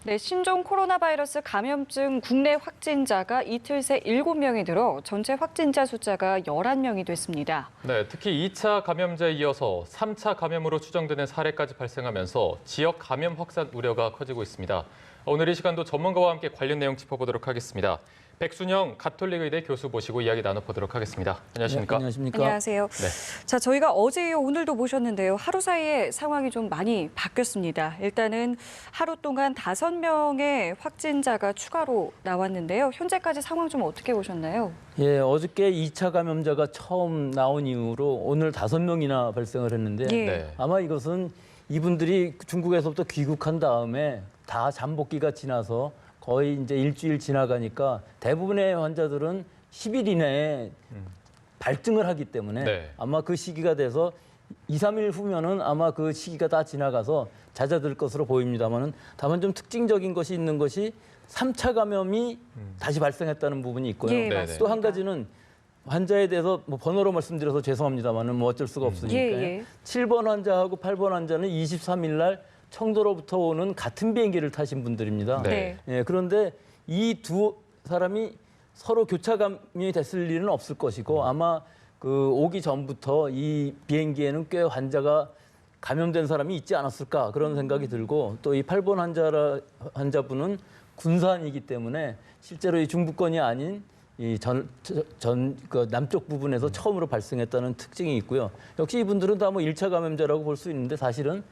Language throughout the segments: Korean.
네, 신종 코로나 바이러스 감염증 국내 확진자가 이틀 새 7명이 늘어 전체 확진자 숫자가 11명이 됐습니다. 네, 특히 2차 감염자에 이어서 3차 감염으로 추정되는 사례까지 발생하면서 지역 감염 확산 우려가 커지고 있습니다. 오늘 이 시간도 전문가와 함께 관련 내용 짚어보도록 하겠습니다. 백순영 가톨릭의대 교수 모시고 이야기 나눠보도록 하겠습니다. 안녕하십니까? 네, 안녕하십니까? 안녕하세요. 네. 자, 저희가 어제 이어 오늘도 모셨는데요. 하루 사이에 상황이 좀 많이 바뀌었습니다. 일단은 하루 동안 5명의 확진자가 추가로 나왔는데요. 현재까지 상황 좀 어떻게 보셨나요? 예, 어저께 2차 감염자가 처음 나온 이후로 오늘 5명이나 발생을 했는데 예. 네. 아마 이것은 이분들이 중국에서부터 귀국한 다음에 다 잠복기가 지나서 거의 이제 일주일 지나가니까 대부분의 환자들은 10일 이내에 발증을 하기 때문에 네. 아마 그 시기가 돼서 2, 3일 후면은 아마 그 시기가 다 지나가서 잦아들 것으로 보입니다만은 다만 좀 특징적인 것이 있는 것이 3차 감염이 다시 발생했다는 부분이 있고요. 예, 맞습니다. 또 한 가지는 환자에 대해서 뭐 번호로 말씀드려서 죄송합니다만은 뭐 어쩔 수가 없으니까 예. 7번 환자하고 8번 환자는 23일 날 청도로부터 오는 같은 비행기를 타신 분들입니다. 네. 네. 예, 그런데 이 두 사람이 서로 교차 감염이 됐을 일은 없을 것이고 아마 그 오기 전부터 이 비행기에는 꽤 환자가 감염된 사람이 있지 않았을까 그런 생각이 들고 또 이 8번 환자분은 군산이기 때문에 실제로 이 중부권이 아닌 이 그 남쪽 부분에서 처음으로 발생했다는 특징이 있고요. 역시 이분들은 다 뭐 1차 감염자라고 볼 수 있는데 사실은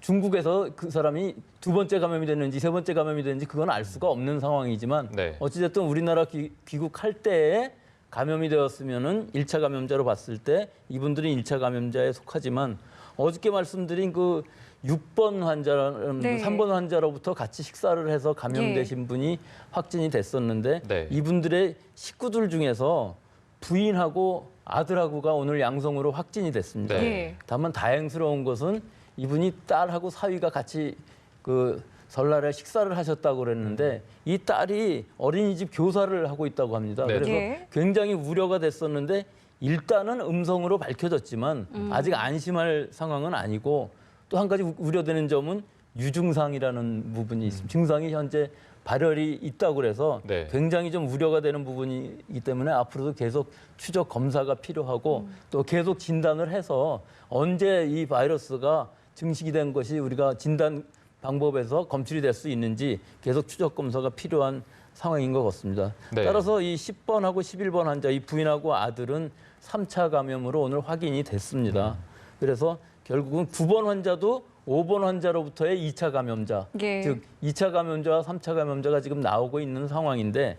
중국에서 그 사람이 두 번째 감염이 됐는지 세 번째 감염이 됐는지 그건 알 수가 없는 상황이지만 네. 어찌됐든 우리나라 귀국할 때에 감염이 되었으면은 1차 감염자로 봤을 때 이분들은 1차 감염자에 속하지만 어저께 말씀드린 그 6번 환자라는 네. 3번 환자로부터 같이 식사를 해서 감염되신 분이 확진이 됐었는데 네. 이분들의 식구들 중에서 부인하고 아들하고가 오늘 양성으로 확진이 됐습니다. 네. 예. 다만 다행스러운 것은 이분이 딸하고 사위가 같이 그 설날에 식사를 하셨다고 그랬는데 이 딸이 어린이집 교사를 하고 있다고 합니다. 네. 그래서 예. 굉장히 우려가 됐었는데 일단은 음성으로 밝혀졌지만 아직 안심할 상황은 아니고 또 한 가지 우려되는 점은 유증상이라는 부분이 있습니다. 증상이 현재 발열이 있다고 그래서 네. 굉장히 좀 우려가 되는 부분이기 때문에 앞으로도 계속 추적 검사가 필요하고 또 계속 진단을 해서 언제 이 바이러스가 증식이 된 것이 우리가 진단 방법에서 검출이 될 수 있는지 계속 추적 검사가 필요한 상황인 것 같습니다. 네. 따라서 이 10번하고 11번 환자, 이 부인하고 아들은 3차 감염으로 오늘 확인이 됐습니다. 그래서 결국은 9번 환자도 5번 환자로부터의 2차 감염자, 예. 즉 2차 감염자와 3차 감염자가 지금 나오고 있는 상황인데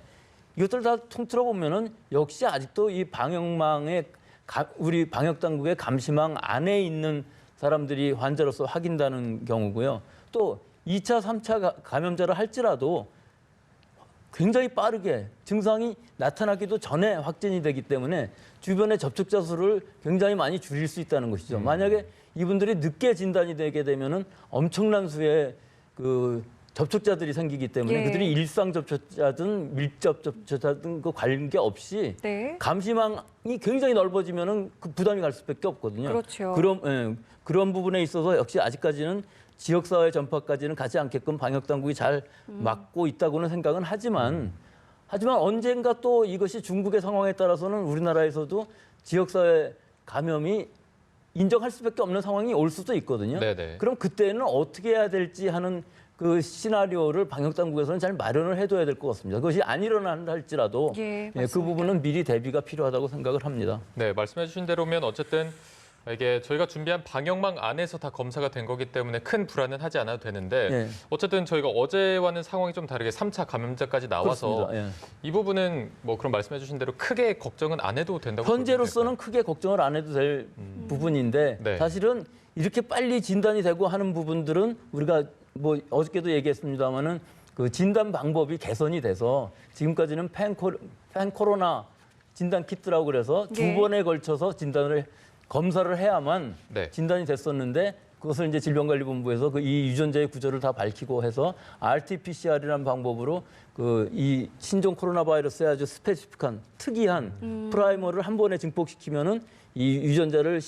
이것들 다 통틀어 보면은 역시 아직도 이 방역망에 우리 방역 당국의 감시망 안에 있는 사람들이 환자로서 확인되는 경우고요. 또 2차, 3차 감염자를 할지라도 굉장히 빠르게 증상이 나타나기도 전에 확진이 되기 때문에 주변의 접촉자 수를 굉장히 많이 줄일 수 있다는 것이죠. 만약에 이분들이 늦게 진단이 되게 되면은 엄청난 수의 그 접촉자들이 생기기 때문에 예. 그들이 일상 접촉자든 밀접 접촉자든 그 관계 없이 네. 감시망이 굉장히 넓어지면은 그 부담이 갈 수밖에 없거든요. 그렇죠. 그런 부분에 있어서 역시 아직까지는 지역사회 전파까지는 가지 않게끔 방역 당국이 잘 막고 있다고는 생각은 하지만 언젠가 또 이것이 중국의 상황에 따라서는 우리나라에서도 지역사회 감염이 인정할 수밖에 없는 상황이 올 수도 있거든요. 네네. 그럼 그때는 어떻게 해야 될지 하는 그 시나리오를 방역 당국에서는 잘 마련을 해둬야 될 것 같습니다. 그것이 안 일어난다 할지라도 예, 그 맞습니다. 부분은 미리 대비가 필요하다고 생각을 합니다. 네, 말씀해 주신 대로면 어쨌든 이게 저희가 준비한 방역망 안에서 다 검사가 된 거기 때문에 큰 불안은 하지 않아도 되는데 예. 어쨌든 저희가 어제와는 상황이 좀 다르게 3차 감염자까지 나와서 그렇습니다. 예. 이 부분은 뭐 그런 말씀해 주신 대로 크게 걱정은 안 해도 된다고 현재로서는 크게 걱정을 안 해도 될 부분인데 네. 사실은 이렇게 빨리 진단이 되고 하는 부분들은 우리가 뭐 어저께도 얘기했습니다마는 그 진단 방법이 개선이 돼서 지금까지는 팬코로나 진단 키트라고 그래서 두 네. 번에 걸쳐서 검사를 해야만 네. 진단이 됐었는데 그것을 이제 질병관리본부에서 그 이 유전자의 구조를 다 밝히고 해서 RT-PCR이라는 방법으로 그 이 신종 코로나 바이러스에 아주 스페시픽한 특이한 프라이머를 한 번에 증폭시키면은 이 유전자를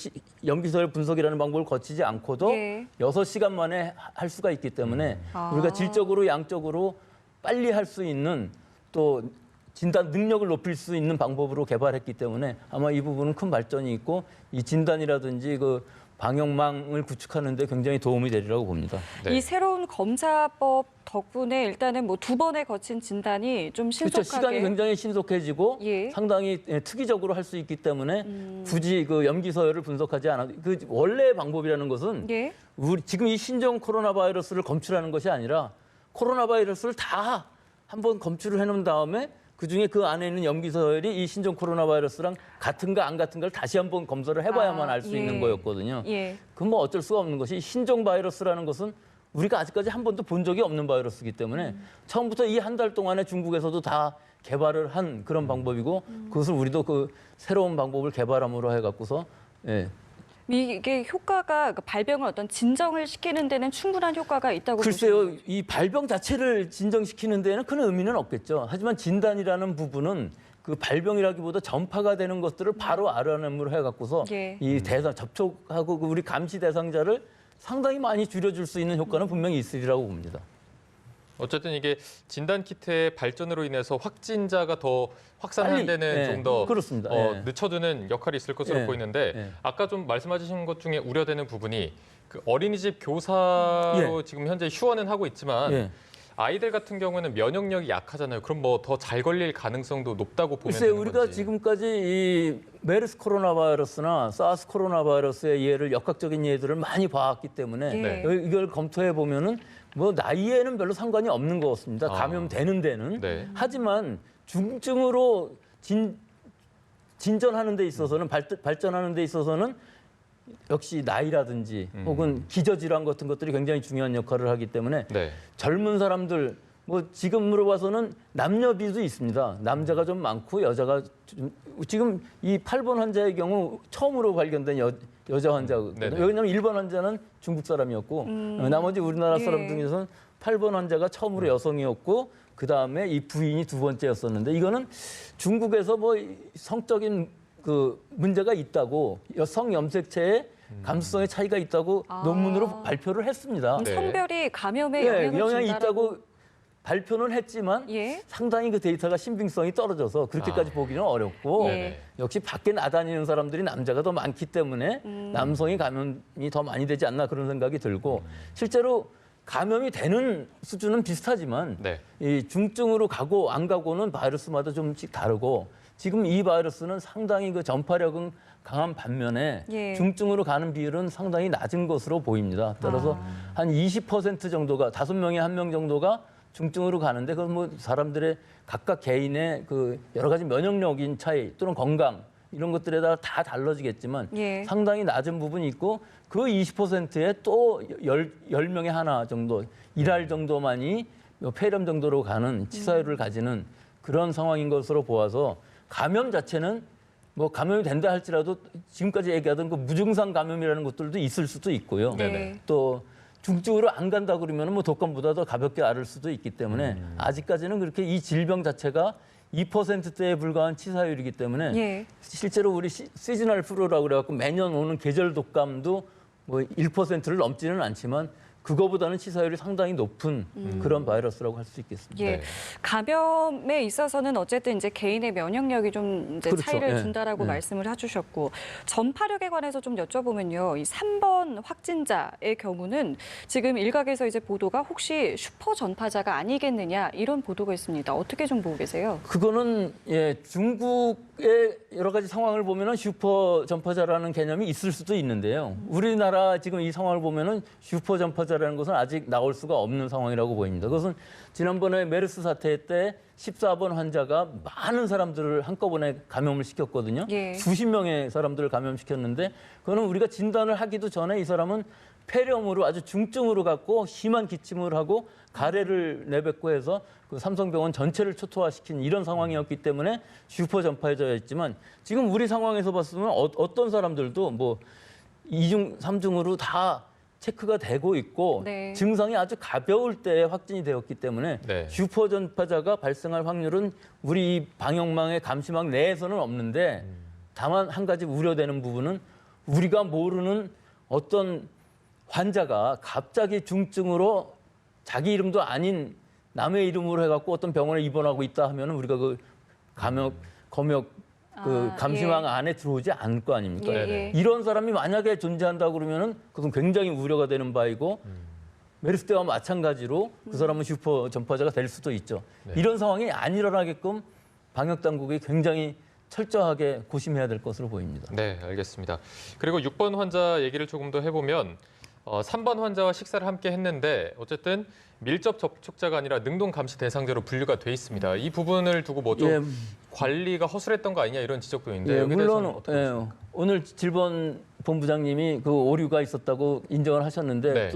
염기서열 분석이라는 방법을 거치지 않고도 예. 6시간 만에 할 수가 있기 때문에 아. 우리가 질적으로 양적으로 빨리 할 수 있는 또 진단 능력을 높일 수 있는 방법으로 개발했기 때문에 아마 이 부분은 큰 발전이 있고 이 진단이라든지 그 방역망을 구축하는 데 굉장히 도움이 되리라고 봅니다. 네. 이 새로운 검사법 덕분에 일단은 뭐 2번에 거친 진단이 좀 그렇죠. 신속하게 시간이 굉장히 신속해지고 예. 상당히 특이적으로 할 수 있기 때문에 굳이 그 염기서열을 분석하지 않아도 그 원래의 방법이라는 것은 예. 우리 지금 이 신종 코로나 바이러스를 검출하는 것이 아니라 코로나 바이러스를 다 한번 검출을 해놓은 다음에 그중에 그 안에 있는 염기서열이 이 신종 코로나 바이러스랑 같은가 안 같은가를 다시 한번 검사를 해봐야만 알 수 예. 있는 거였거든요. 예. 그건 뭐 어쩔 수가 없는 것이 신종 바이러스라는 것은 우리가 아직까지 한 번도 본 적이 없는 바이러스이기 때문에 처음부터 이 한 달 동안에 중국에서도 다 개발을 한 그런 방법이고 그것을 우리도 그 새로운 방법을 개발함으로 해갖고서 예. 이게 효과가 그러니까 발병을 어떤 진정을 시키는 데는 충분한 효과가 있다고 글쎄요, 보시는 거죠? 이 발병 자체를 진정시키는 데에는 큰 의미는 없겠죠. 하지만 진단이라는 부분은 그 발병이라기보다 전파가 되는 것들을 바로 알아냄으로 해갖고서 예. 이 대상 접촉하고 그 우리 감시 대상자를 상당히 많이 줄여줄 수 있는 효과는 분명히 있으리라고 봅니다. 어쨌든 이게 진단 키트의 발전으로 인해서 확진자가 더 확산하는 빨리, 데는 예, 좀 더 그렇습니다. 예. 늦춰두는 역할이 있을 것으로 예, 보이는데 예. 아까 좀 말씀하신 것 중에 우려되는 부분이 그 어린이집 교사로 지금 현재 휴원은 하고 있지만 예. 아이들 같은 경우는 면역력이 약하잖아요. 그럼 뭐 더 잘 걸릴 가능성도 높다고 보면 글쎄요, 되는 우리가 건지. 지금까지 이 메르스 코로나 바이러스나 사스 코로나 바이러스의 예를 역학적인 예들을 많이 봐왔기 때문에 네. 이걸 검토해 보면은 뭐 나이에는 별로 상관이 없는 것 같습니다. 감염되는 데는. 네. 하지만 중증으로 진전하는 데 있어서는 발전하는 데 있어서는 역시 나이라든지 혹은 기저질환 같은 것들이 굉장히 중요한 역할을 하기 때문에 네. 젊은 사람들 뭐 지금으로 봐서는 남녀비도 있습니다. 남자가 좀 많고 여자가 좀 지금 이 8번 환자의 경우 처음으로 발견된 여자 환자거든요. 네네. 왜냐하면 1번 환자는 중국 사람이었고 나머지 우리나라 사람 예. 중에서는 8번 환자가 처음으로 여성이었고 그다음에 이 부인이 두 번째였었는데 이거는 중국에서 뭐 성적인 그 문제가 있다고 여성 염색체에 감수성의 차이가 있다고 논문으로 발표를 했습니다. 네. 성별이 감염에 예, 영향을 영향이 준다라고. 있다고 발표는 했지만 예. 상당히 그 데이터가 신빙성이 떨어져서 그렇게까지 보기는 어렵고 네. 역시 밖에 나다니는 사람들이 남자가 더 많기 때문에 남성이 감염이 더 많이 되지 않나 그런 생각이 들고 실제로 감염이 되는 수준은 비슷하지만 네. 이 중증으로 가고 안 가고는 바이러스마다 좀씩 다르고 지금 이 바이러스는 상당히 그 전파력은 강한 반면에 예. 중증으로 가는 비율은 상당히 낮은 것으로 보입니다. 따라서 한 20% 정도가 5명에 1명 정도가 중증으로 가는데 그건 뭐 사람들의 각각 개인의 그 여러 가지 면역력인 차이 또는 건강 이런 것들에 따라 다 달라지겠지만 예. 상당히 낮은 부분이 있고 그 20%에 또 10명에 하나 정도, 일할 정도만이 폐렴 정도로 가는 치사율을 가지는 그런 상황인 것으로 보아서 감염 자체는 뭐 감염이 된다 할지라도 지금까지 얘기하던 그 무증상 감염이라는 것들도 있을 수도 있고요. 네네. 또 중증으로 안 간다 그러면 뭐 독감보다 더 가볍게 앓을 수도 있기 때문에 아직까지는 그렇게 이 질병 자체가 2%대에 불과한 치사율이기 때문에 예. 실제로 우리 시즈널 플루라고 그래갖고 매년 오는 계절 독감도 뭐 1%를 넘지는 않지만 그거보다는 치사율이 상당히 높은 그런 바이러스라고 할 수 있겠습니다. 예. 네. 감염에 있어서는 어쨌든 이제 개인의 면역력이 좀 이제 그렇죠. 차이를 예. 준다라고 예. 말씀을 해주셨고 전파력에 관해서 좀 여쭤보면요. 이 3번 확진자의 경우는 지금 일각에서 이제 보도가 혹시 슈퍼 전파자가 아니겠느냐 이런 보도가 있습니다. 어떻게 좀 보고 계세요? 그거는 예, 중국의 여러 가지 상황을 보면은 슈퍼 전파자라는 개념이 있을 수도 있는데요. 우리나라 지금 이 상황을 보면은 슈퍼 전파자라는 것은 아직 나올 수가 없는 상황이라고 보입니다. 그것은 지난번에 메르스 사태 때 14번 환자가 많은 사람들을 한꺼번에 감염을 시켰거든요. 예. 수십 명의 사람들을 감염시켰는데 그거는 우리가 진단을 하기도 전에 이 사람은 폐렴으로 아주 중증으로 갔고 심한 기침을 하고 가래를 내뱉고 해서 그 삼성병원 전체를 초토화시킨 이런 상황이었기 때문에 슈퍼 전파자였지만 지금 우리 상황에서 봤으면 어떤 사람들도 뭐 2중, 3중으로 다 체크가 되고 있고 네. 증상이 아주 가벼울 때 확진이 되었기 때문에 네. 슈퍼 전파자가 발생할 확률은 우리 이 방역망의 감시망 내에서는 없는데 다만 한 가지 우려되는 부분은 우리가 모르는 어떤 환자가 갑자기 중증으로 자기 이름도 아닌 남의 이름으로 해갖고 어떤 병원에 입원하고 있다 하면 우리가 그 검역 그 감시망 예. 안에 들어오지 않을 거 아닙니까? 예, 네네. 예. 이런 사람이 만약에 존재한다 그러면은 그건 굉장히 우려가 되는 바이고 메르스 때와 마찬가지로 그 사람은 슈퍼 전파자가 될 수도 있죠. 네. 이런 상황이 안 일어나게끔 방역 당국이 굉장히 철저하게 고심해야 될 것으로 보입니다. 네, 알겠습니다. 그리고 6번 환자 얘기를 조금 더 해보면 3번 환자와 식사를 함께 했는데 어쨌든 밀접 접촉자가 아니라 능동 감시 대상자로 분류가 돼 있습니다. 이 부분을 두고 뭐 좀 예, 관리가 허술했던 거 아니냐 이런 지적도 있는데 예, 여기에 대해서는 물론 어떻게 보십니까? 오늘 질본 본부장님이 그 오류가 있었다고 인정을 하셨는데 네.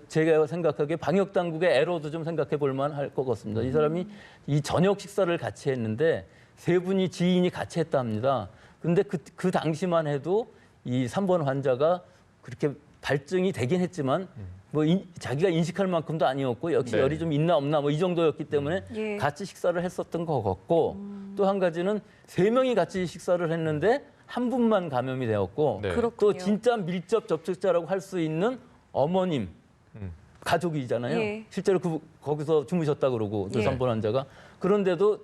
제가 생각하기에 방역 당국의 에러도 좀 생각해 볼 만할 것 같습니다. 이 사람이 이 저녁 식사를 같이 했는데 세 분이 지인이 같이 했다 합니다. 근데 그 당시만 해도 이 3번 환자가 그렇게 발증이 되긴 했지만 자기가 인식할 만큼도 아니었고 역시 네. 열이 좀 있나 없나 뭐 이 정도였기 때문에 예. 같이 식사를 했었던 것 같고 또 한 가지는 세 명이 같이 식사를 했는데 한 분만 감염이 되었고 네. 그렇군요. 또 진짜 밀접 접촉자라고 할 수 있는 어머님 음. 가족이잖아요. 예. 실제로 거기서 주무셨다 그러고 그 예. 3번 환자가 그런데도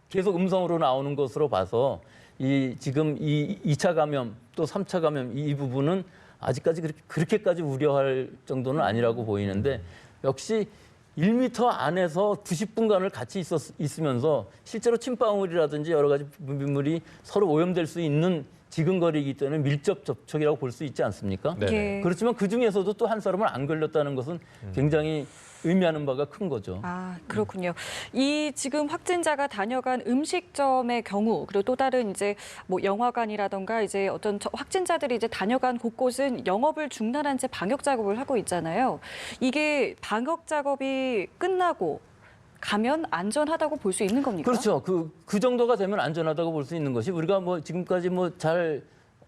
계속 음성으로 나오는 것으로 봐서 지금 이 2차 감염 또 3차 감염 이 부분은 아직까지 그렇게까지 우려할 정도는 아니라고 보이는데 역시 1m 안에서 90분간을 같이 있으면서 실제로 침방울이라든지 여러 가지 분비물이 서로 오염될 수 있는 지근거리이기 때문에 밀접 접촉이라고 볼 수 있지 않습니까? 네. 예. 그렇지만 그중에서도 또 한 사람은 안 걸렸다는 것은 굉장히 의미하는 바가 큰 거죠. 아, 그렇군요. 이 지금 확진자가 다녀간 음식점의 경우, 그리고 또 다른 이제 뭐 영화관이라던가 이제 어떤 확진자들이 이제 다녀간 곳곳은 영업을 중단한 채 방역 작업을 하고 있잖아요. 이게 방역 작업이 끝나고 가면 안전하다고 볼 수 있는 겁니까? 그렇죠. 그 정도가 되면 안전하다고 볼 수 있는 것이 우리가 뭐 지금까지 뭐 잘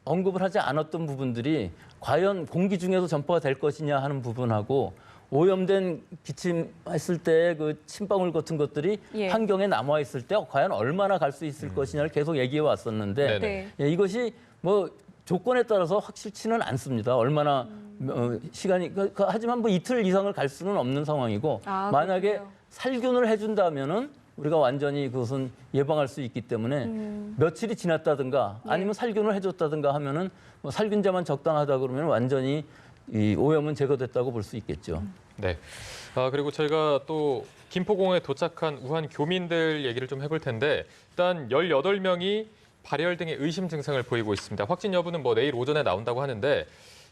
언급을 하지 않았던 부분들이 과연 공기 중에서 전파가 될 것이냐 하는 부분하고 오염된 기침했을 때 그 침방울 같은 것들이 예. 환경에 남아 있을 때 과연 얼마나 갈 수 있을 것이냐를 계속 얘기해 왔었는데 네네. 네. 예, 이것이 뭐 조건에 따라서 확실치는 않습니다. 얼마나 시간이 하지만 뭐 이틀 이상을 갈 수는 없는 상황이고 아, 만약에 그렇군요. 살균을 해준다면은 우리가 완전히 그것은 예방할 수 있기 때문에 며칠이 지났다든가 아니면 살균을 해줬다든가 하면은 뭐 살균제만 적당하다 그러면 완전히 이 오염은 제거됐다고 볼 수 있겠죠. 네. 그리고 저희가 또 김포공항에 도착한 우한 교민들 얘기를 좀 해볼 텐데 일단 18명이 발열 등의 의심 증상을 보이고 있습니다. 확진 여부는 뭐 내일 오전에 나온다고 하는데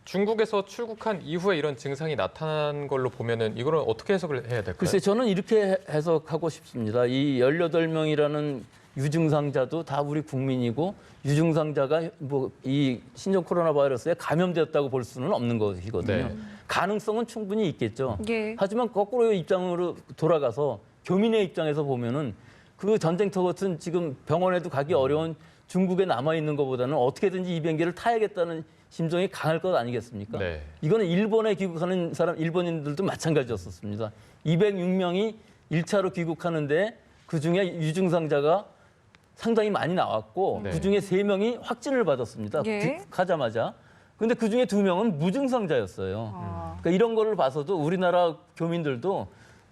중국에서 출국한 이후에 이런 증상이 나타난 걸로 보면은 이거는 어떻게 해석을 해야 될까요? 글쎄 저는 이렇게 해석하고 싶습니다. 이 18명이라는 유증상자도 다 우리 국민이고 유증상자가 뭐 이 신종 코로나 바이러스에 감염되었다고 볼 수는 없는 것이거든요. 네. 가능성은 충분히 있겠죠. 예. 하지만 거꾸로 입장으로 돌아가서 교민의 입장에서 보면은 그 전쟁터 같은 지금 병원에도 가기 어려운 중국에 남아 있는 것보다는 어떻게든지 이 비행기를 타야겠다는 심정이 강할 것 아니겠습니까? 네. 이거는 일본에 귀국하는 사람 일본인들도 마찬가지였었습니다. 206명이 1차로 귀국하는데 그중에 유증상자가 상당히 많이 나왔고 네. 그중에 3명이 확진을 받았습니다. 예. 귀국하자마자. 근데 그중에 2명은 무증상자였어요. 아. 그러니까 이런 거를 봐서도 우리나라 교민들도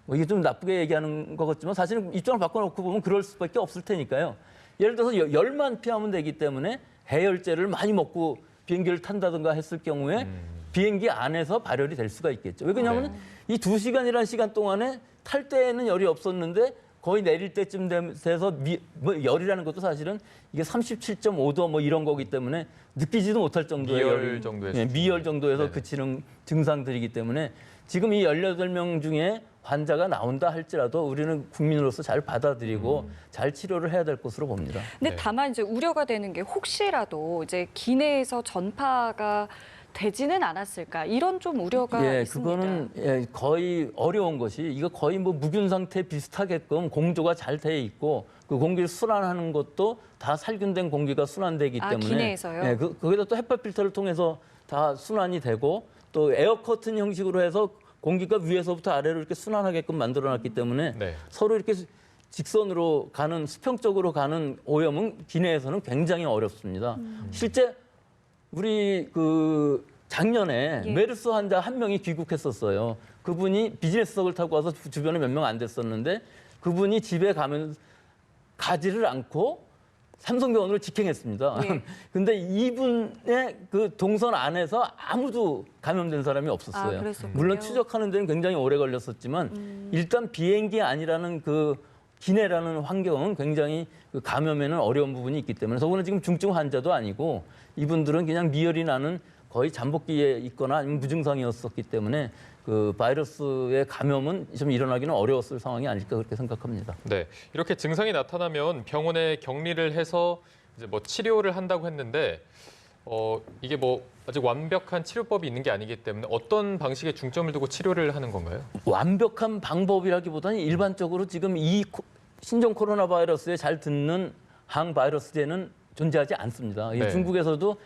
뭐 이게 좀 나쁘게 얘기하는 것 같지만 사실은 입장을 바꿔놓고 보면 그럴 수밖에 없을 테니까요. 예를 들어서 열만 피하면 되기 때문에 해열제를 많이 먹고 비행기를 탄다든가 했을 경우에 비행기 안에서 발열이 될 수가 있겠죠. 왜 그러냐면 이 2시간이라는 시간 동안에 탈 때에는 열이 없었는데 거의 내릴 때쯤 돼서 뭐 열이라는 것도 사실은 이게 37.5도 뭐 이런 거기 때문에 느끼지도 못할 정도의 미열 열이, 정도에서 예, 미열 정도에서 네네. 그치는 증상들이기 때문에 지금 이 18명 중에 환자가 나온다 할지라도 우리는 국민으로서 잘 받아들이고 잘 치료를 해야 될 것으로 봅니다. 근데 네. 다만 이제 우려가 되는 게 혹시라도 이제 기내에서 전파가 되지는 않았을까 이런 좀 우려가 예, 있습니다. 그거는 거의 어려운 것이 이거 거의 뭐 무균 상태 비슷하게끔 공조가 잘 돼 있고 그 공기를 순환하는 것도 다 살균된 공기가 순환되기 아, 때문에 기내에서요? 예, 거기다 또 햇볕 필터를 통해서 다 순환이 되고 또 에어 커튼 형식으로 해서 공기가 위에서부터 아래로 이렇게 순환하게끔 만들어놨기 때문에 네. 서로 이렇게 직선으로 가는 수평적으로 가는 오염은 기내에서는 굉장히 어렵습니다. 실제 우리 그 작년에 예. 메르스 환자 한 명이 귀국했었어요. 그분이 비즈니스석을 타고 와서 주변에 몇 명 안 됐었는데 그분이 집에 가면 가지를 않고 삼성병원으로 직행했습니다. 예. 근데 이분의 그 동선 안에서 아무도 감염된 사람이 아, 없었어요. 그랬었군요. 물론 추적하는 데는 굉장히 오래 걸렸었지만 일단 비행기 아니라는 그 기내라는 환경은 굉장히 그 감염에는 어려운 부분이 있기 때문에 저분은 지금 중증 환자도 아니고 이분들은 그냥 미열이 나는 거의 잠복기에 있거나 아니면 무증상이었었기 때문에 그 바이러스의 감염은 좀 일어나기는 어려웠을 상황이 아닐까 그렇게 생각합니다. 네, 이렇게 증상이 나타나면 병원에 격리를 해서 이제 뭐 치료를 한다고 했는데 이게 뭐 아직 완벽한 치료법이 있는 게 아니기 때문에 어떤 방식에 중점을 두고 치료를 하는 건가요? 완벽한 방법이라기보다는 일반적으로 지금 이 신종 코로나 바이러스에 잘 듣는 항바이러스제는 존재하지 않습니다. 네. 중국에서도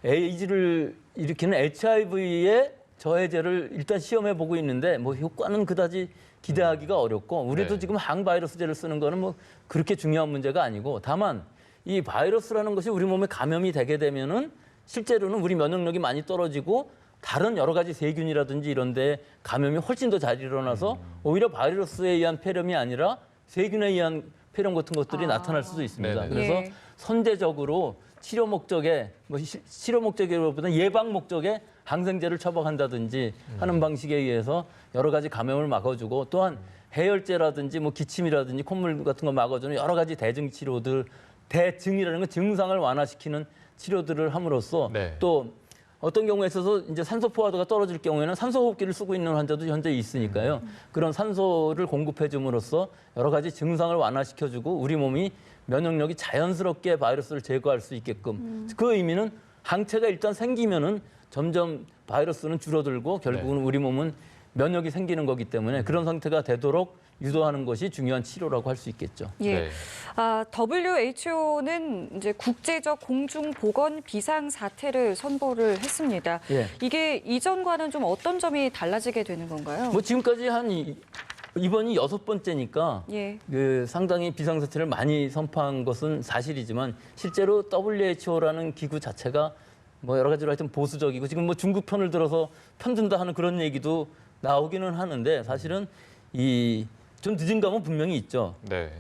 에이즈를 일으키는 HIV의 저해제를 일단 시험해 보고 있는데 뭐 효과는 그다지 기대하기가 어렵고 우리도 네. 지금 항바이러스제를 쓰는 거는 뭐 그렇게 중요한 문제가 아니고 다만 이 바이러스라는 것이 우리 몸에 감염이 되게 되면은 실제로는 우리 면역력이 많이 떨어지고 다른 여러 가지 세균이라든지 이런 데 감염이 훨씬 더 잘 일어나서 오히려 바이러스에 의한 폐렴이 아니라 세균에 의한 폐렴 같은 것들이 나타날 수도 있습니다. 네네. 그래서 예. 선제적으로 치료 목적에 치료 목적이보다는 예방 목적에 항생제를 처방한다든지 하는 방식에 의해서 여러 가지 감염을 막아주고 또한 해열제라든지 뭐 기침이라든지 콧물 같은 거 막아주는 여러 가지 대증 치료들 대증이라는 건 증상을 완화시키는 치료들을 함으로써 네. 또 어떤 경우에 있어서 이제 산소 포화도가 떨어질 경우에는 산소호흡기를 쓰고 있는 환자도 현재 있으니까요. 그런 산소를 공급해 줌으로써 여러 가지 증상을 완화시켜 주고 우리 몸이 면역력이 자연스럽게 바이러스를 제거할 수 있게끔 그 의미는 항체가 일단 생기면은 점점 바이러스는 줄어들고 결국은 우리 몸은 면역이 생기는 거기 때문에 그런 상태가 되도록 유도하는 것이 중요한 치료라고 할 수 있겠죠. 예. 네. WHO는 이제 국제적 공중 보건 비상 사태를 선포를 했습니다. 예. 이게 이전과는 좀 어떤 점이 달라지게 되는 건가요? 뭐 지금까지 이번이 6번째니까 예. 그 상당히 비상사태를 많이 선포한 것은 사실이지만 실제로 WHO라는 기구 자체가 뭐 여러 가지로 하여튼 보수적이고 지금 뭐 중국 편을 들어서 편든다 하는 그런 얘기도 나오기는 하는데 사실은 좀 늦은 감은 분명히 있죠. 네.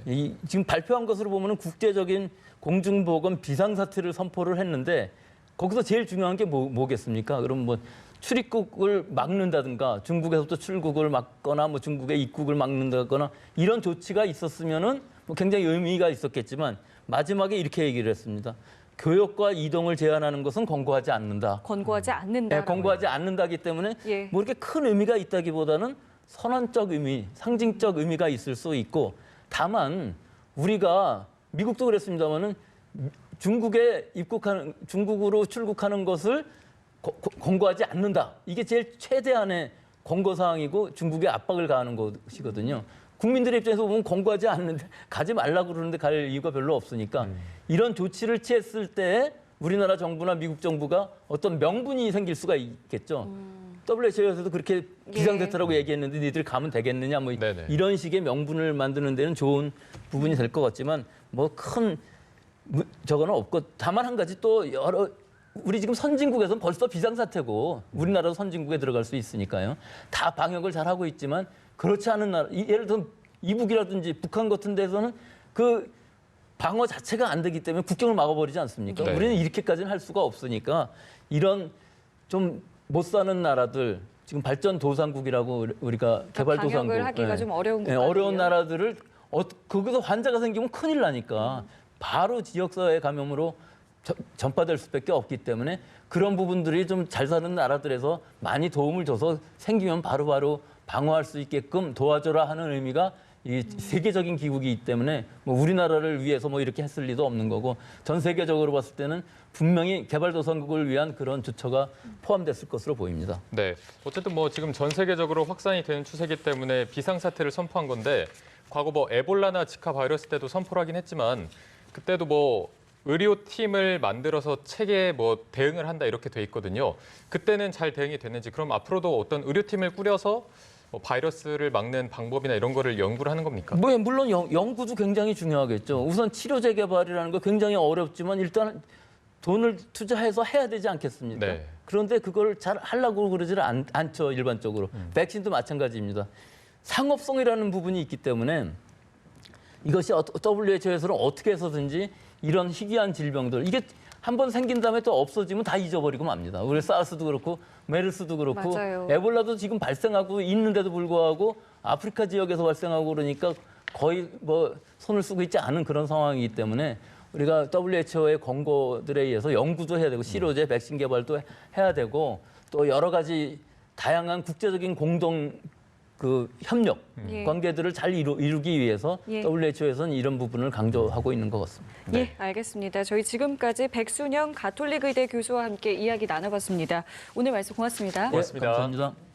지금 발표한 것으로 보면은 국제적인 공중보건 비상사태를 선포를 했는데 거기서 제일 중요한 게 뭐겠습니까? 그럼 뭐 출입국을 막는다든가 중국에서부터 출국을 막거나 뭐 중국의 입국을 막는다거나 이런 조치가 있었으면은 뭐 굉장히 의미가 있었겠지만 마지막에 이렇게 얘기를 했습니다. 교역과 이동을 제한하는 것은 권고하지 않는다. 권고하지 않는다. 네, 권고하지 않는다기 때문에 예. 뭐 이렇게 큰 의미가 있다기보다는 선언적 의미, 상징적 의미가 있을 수 있고 다만 우리가 미국도 그랬습니다마는 중국으로 출국하는 것을 권고하지 않는다. 이게 제일 최대한의 권고 사항이고 중국에 압박을 가하는 것이거든요. 국민들의 입장에서 보면 권고하지 않는데 가지 말라고 그러는데 갈 이유가 별로 없으니까 이런 조치를 취했을 때 우리나라 정부나 미국 정부가 어떤 명분이 생길 수가 있겠죠. WHO에서도 그렇게 비상대책이라고 얘기했는데 니들 가면 되겠느냐 뭐 네네. 이런 식의 명분을 만드는 데는 좋은 부분이 될 것 같지만 뭐 큰 저거는 없고 다만 한 가지 또 우리 지금 선진국에서는 벌써 비상사태고 우리나라도 선진국에 들어갈 수 있으니까요. 다 방역을 잘하고 있지만 그렇지 않은 나라 예를 들어 이북이라든지 북한 같은 데서는 그 방어 자체가 안 되기 때문에 국경을 막아버리지 않습니까? 네. 우리는 이렇게까지는 할 수가 없으니까 이런 좀 못 사는 나라들 지금 발전도상국이라고 우리가 개발도상국 방역을 하기가 좀 어려운 네, 국가들이요. 어려운 나라들을 거기서 환자가 생기면 큰일 나니까 바로 지역사회 감염으로 전파될 수밖에 없기 때문에 그런 부분들이 좀 잘 사는 나라들에서 많이 도움을 줘서 생기면 바로바로 방어할 수 있게끔 도와줘라 하는 의미가 이 세계적인 기구이기 때문에 뭐 우리나라를 위해서 뭐 이렇게 했을 리도 없는 거고 전 세계적으로 봤을 때는 분명히 개발도상국을 위한 그런 조처가 포함됐을 것으로 보입니다. 네. 어쨌든 뭐 지금 전 세계적으로 확산이 되는 추세이기 때문에 비상사태를 선포한 건데 과거 뭐 에볼라나 지카 바이러스 때도 선포를 하긴 했지만 그때도 뭐 의료팀을 만들어서 체계에 뭐 대응을 한다 이렇게 돼 있거든요. 그때는 잘 대응이 됐는지, 그럼 앞으로도 어떤 의료팀을 꾸려서 뭐 바이러스를 막는 방법이나 이런 거를 연구를 하는 겁니까? 뭐 물론 연구도 굉장히 중요하겠죠. 우선 치료제 개발이라는 거 굉장히 어렵지만 일단 돈을 투자해서 해야 되지 않겠습니까? 네. 그런데 그걸 잘 하려고 그러지를 않죠, 일반적으로. 백신도 마찬가지입니다. 상업성이라는 부분이 있기 때문에 이것이 WHO에서는 어떻게 해서든지 이런 희귀한 질병들, 이게 한번 생긴 다음에 또 없어지면 다 잊어버리고 맙니다. 우리 사스도 그렇고 메르스도 그렇고 맞아요. 에볼라도 지금 발생하고 있는데도 불구하고 아프리카 지역에서 발생하고 그러니까 거의 뭐 손을 쓰고 있지 않은 그런 상황이기 때문에 우리가 WHO의 권고들에 의해서 연구도 해야 되고 치료제, 백신 개발도 해야 되고 또 여러 가지 다양한 국제적인 공동 그 협력 예. 관계들을 잘 이루기 위해서 예. WHO에서는 이런 부분을 강조하고 있는 것 같습니다. 예, 알겠습니다. 저희 지금까지 백순영 가톨릭 의대 교수와 함께 이야기 나눠봤습니다. 오늘 말씀 고맙습니다. 고맙습니다. 감사합니다.